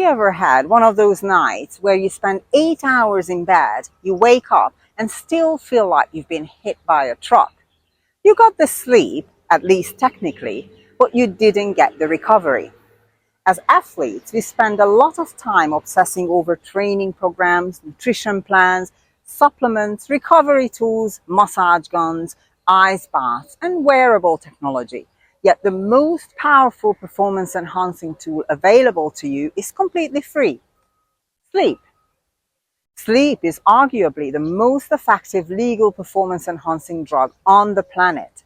you ever had one of those nights where you spend 8 hours in bed, you wake up and still feel like you've been hit by a truck? You got the sleep, at least technically, but you didn't get the recovery. As athletes, we spend a lot of time obsessing over training programs, nutrition plans, supplements, recovery tools, massage guns, ice baths, and wearable technology. Yet the most powerful performance enhancing tool available to you is completely free: sleep. Sleep is arguably the most effective legal performance enhancing drug on the planet.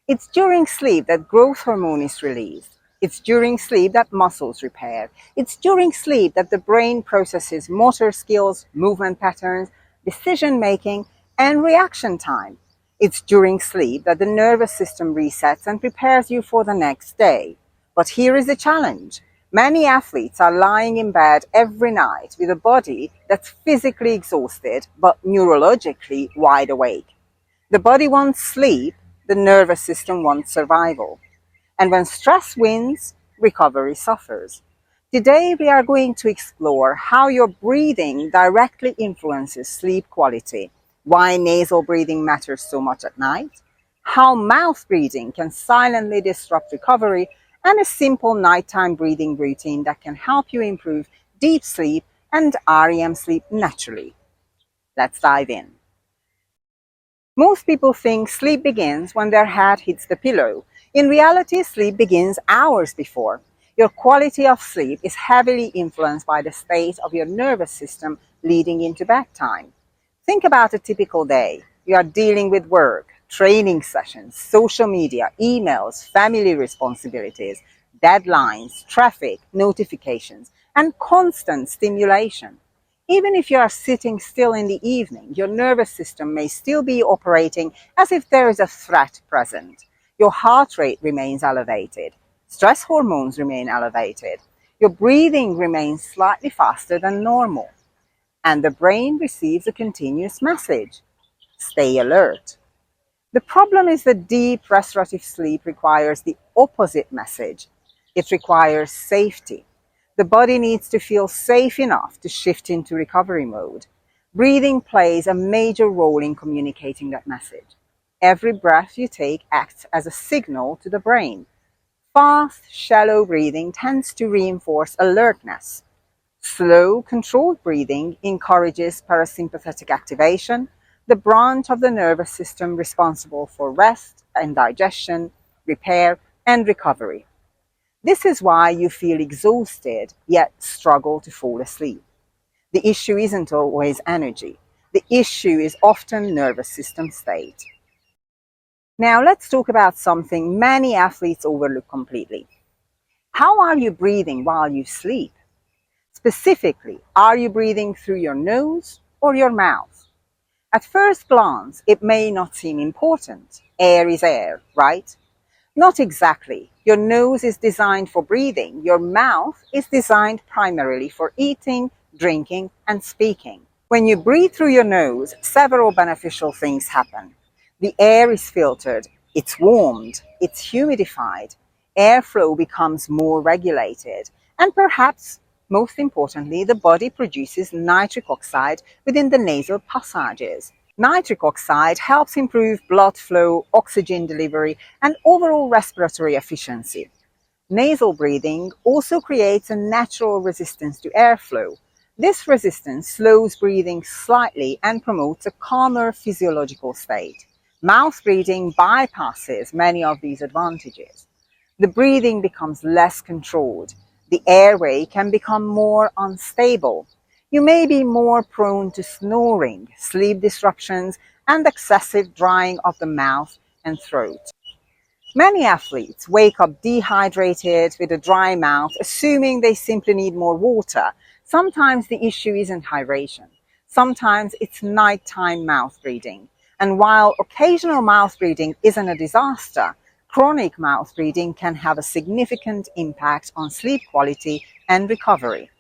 It's during sleep that growth hormone is released. It's during sleep that muscles repair. It's during sleep that the brain processes motor skills, movement patterns, decision making, and reaction time. It's during sleep that the nervous system resets and prepares you for the next day. But here is the challenge. Many athletes are lying in bed every night with a body that's physically exhausted but neurologically wide awake. The body wants sleep, the nervous system wants survival. And when stress wins, recovery suffers. Today, we are going to explore how your breathing directly influences sleep quality, why nasal breathing matters so much at night, how mouth breathing can silently disrupt recovery, and a simple nighttime breathing routine that can help you improve deep sleep and REM sleep naturally. Let's dive in. Most people think sleep begins when their head hits the pillow. In reality, sleep begins hours before. Your quality of sleep is heavily influenced by the state of your nervous system leading into bedtime. Think about a typical day. You are dealing with work, training sessions, social media, emails, family responsibilities, deadlines, traffic, notifications, and constant stimulation. Even if you are sitting still in the evening, your nervous system may still be operating as if there is a threat present. Your heart rate remains elevated. Stress hormones remain elevated. Your breathing remains slightly faster than normal. And the brain receives a continuous message: stay alert. The problem is that deep restorative sleep requires the opposite message. It requires safety. The body needs to feel safe enough to shift into recovery mode. Breathing plays a major role in communicating that message. Every breath you take acts as a signal to the brain. Fast, shallow breathing tends to reinforce alertness. Slow, controlled breathing encourages parasympathetic activation, the branch of the nervous system responsible for rest and digestion, repair, and recovery. This is why you feel exhausted yet struggle to fall asleep. The issue isn't always energy. The issue is often nervous system state. Now let's talk about something many athletes overlook completely. How are you breathing while you sleep? Specifically, are you breathing through your nose or your mouth? At first glance, it may not seem important. Air is air, right? Not exactly. Your nose is designed for breathing. Your mouth is designed primarily for eating, drinking, and speaking. When you breathe through your nose, several beneficial things happen. The air is filtered, it's warmed, it's humidified, airflow becomes more regulated, and perhaps most importantly, the body produces nitric oxide within the nasal passages. Nitric oxide helps improve blood flow, oxygen delivery, and overall respiratory efficiency. Nasal breathing also creates a natural resistance to airflow. This resistance slows breathing slightly and promotes a calmer physiological state. Mouth breathing bypasses many of these advantages. The breathing becomes less controlled. The airway can become more unstable. You may be more prone to snoring, sleep disruptions, and excessive drying of the mouth and throat. Many athletes wake up dehydrated with a dry mouth, assuming they simply need more water. Sometimes the issue isn't hydration. Sometimes it's nighttime mouth breathing. And while occasional mouth breathing isn't a disaster, chronic mouth breathing can have a significant impact on sleep quality and recovery.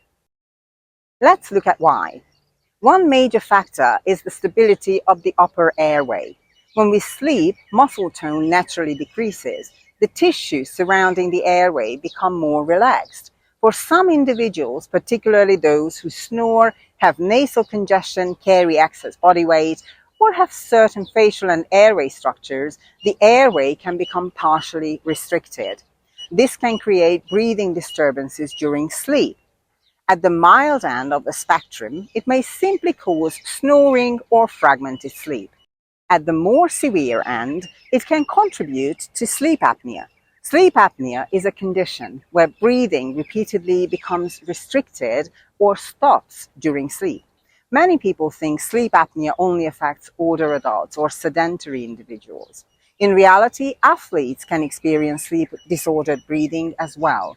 Let's look at why. One major factor is the stability of the upper airway. When we sleep, muscle tone naturally decreases. The tissues surrounding the airway become more relaxed. For some individuals, particularly those who snore, have nasal congestion, carry excess body weight, or have certain facial and airway structures, the airway can become partially restricted. This can create breathing disturbances during sleep. At the mild end of the spectrum, it may simply cause snoring or fragmented sleep. At the more severe end, it can contribute to sleep apnea. Sleep apnea is a condition where breathing repeatedly becomes restricted or stops during sleep. Many people think sleep apnea only affects older adults or sedentary individuals. In reality, athletes can experience sleep-disordered breathing as well,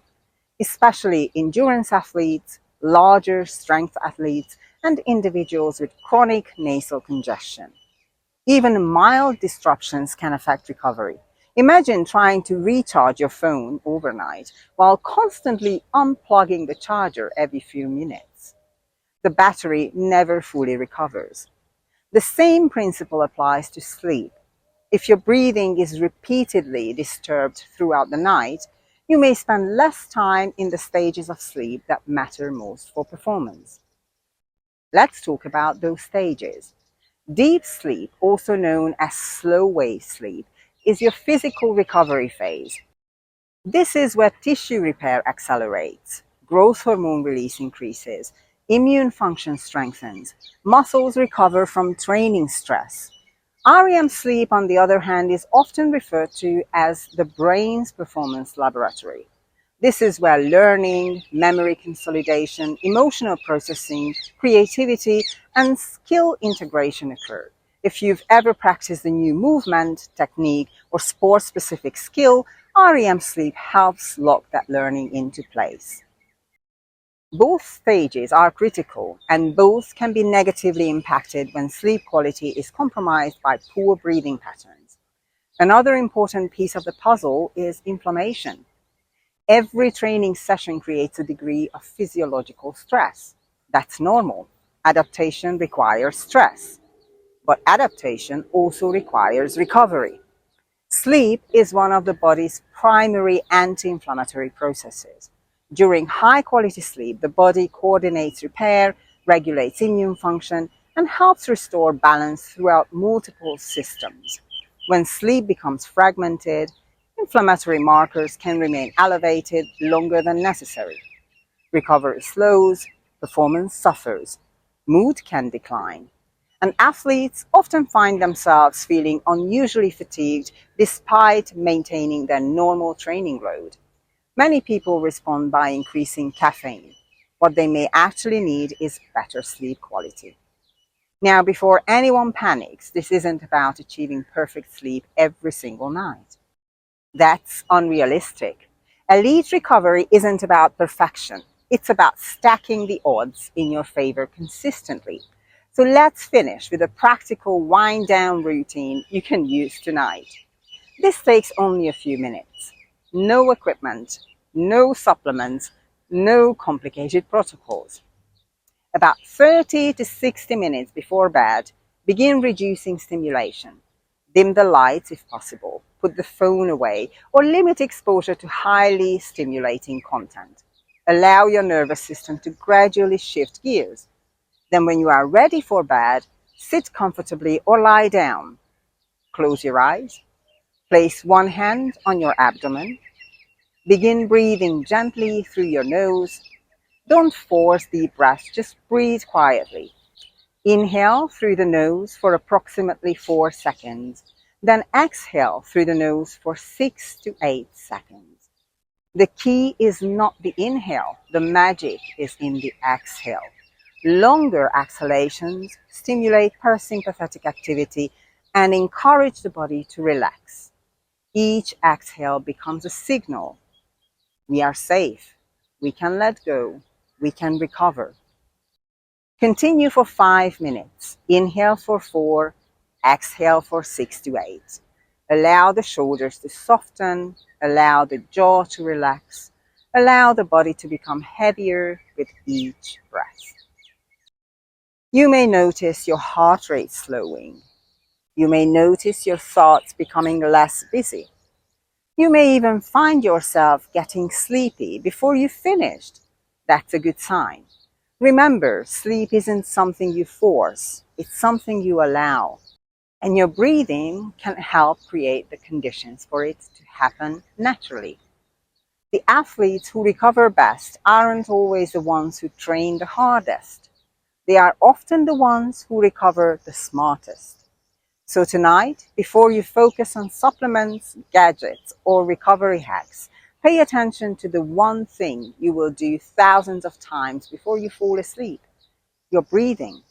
especially endurance athletes, larger strength athletes, and individuals with chronic nasal congestion. Even mild disruptions can affect recovery. Imagine trying to recharge your phone overnight while constantly unplugging the charger every few minutes. The battery never fully recovers. The same principle applies to sleep. If your breathing is repeatedly disturbed throughout the night, you may spend less time in the stages of sleep that matter most for performance. Let's talk about those stages. Deep sleep, also known as slow wave sleep, is your physical recovery phase. This is where tissue repair accelerates, growth hormone release increases, immune function strengthens, muscles recover from training stress. REM sleep, on the other hand, is often referred to as the brain's performance laboratory. This is where learning, memory consolidation, emotional processing, creativity, and skill integration occur. If you've ever practiced a new movement, technique, or sport-specific skill, REM sleep helps lock that learning into place. Both stages are critical, and both can be negatively impacted when sleep quality is compromised by poor breathing patterns. Another important piece of the puzzle is inflammation. Every training session creates a degree of physiological stress. That's normal. Adaptation requires stress, but adaptation also requires recovery. Sleep is one of the body's primary anti-inflammatory processes. During high-quality sleep, the body coordinates repair, regulates immune function, and helps restore balance throughout multiple systems. When sleep becomes fragmented, inflammatory markers can remain elevated longer than necessary. Recovery slows, performance suffers, mood can decline, and athletes often find themselves feeling unusually fatigued despite maintaining their normal training load. Many people respond by increasing caffeine. What they may actually need is better sleep quality. Now, before anyone panics, this isn't about achieving perfect sleep every single night. That's unrealistic. Elite recovery isn't about perfection. It's about stacking the odds in your favor consistently. So let's finish with a practical wind down routine you can use tonight. This takes only a few minutes. No equipment, no supplements, no complicated protocols. About 30 to 60 minutes before bed, begin reducing stimulation. Dim the lights if possible, put the phone away, or limit exposure to highly stimulating content. Allow your nervous system to gradually shift gears. Then when you are ready for bed, sit comfortably or lie down. Close your eyes. Place one hand on your abdomen. Begin breathing gently through your nose. Don't force deep breaths, just breathe quietly. Inhale through the nose for approximately 4 seconds, then exhale through the nose for 6 to 8 seconds. The key is not the inhale, the magic is in the exhale. Longer exhalations stimulate parasympathetic activity and encourage the body to relax. Each exhale becomes a signal. We are safe. We can let go. We can recover. Continue for 5 minutes. Inhale for 4, exhale for 6 to 8. Allow the shoulders to soften, allow the jaw to relax, allow the body to become heavier with each breath. You may notice your heart rate slowing. You may notice your thoughts becoming less busy. You may even find yourself getting sleepy before you finished. That's a good sign. Remember, sleep isn't something you force, it's something you allow. And your breathing can help create the conditions for it to happen naturally. The athletes who recover best aren't always the ones who train the hardest. They are often the ones who recover the smartest. So tonight, before you focus on supplements, gadgets, or recovery hacks, pay attention to the one thing you will do thousands of times before you fall asleep: your breathing.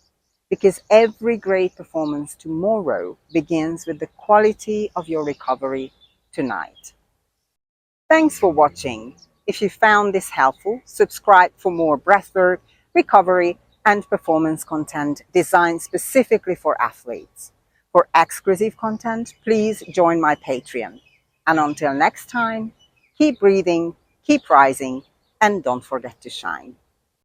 Because every great performance tomorrow begins with the quality of your recovery tonight. Thanks for watching. If you found this helpful, subscribe for more breathwork, recovery, and performance content designed specifically for athletes. For exclusive content, please join my Patreon. And until next time, keep breathing, keep rising, and don't forget to shine.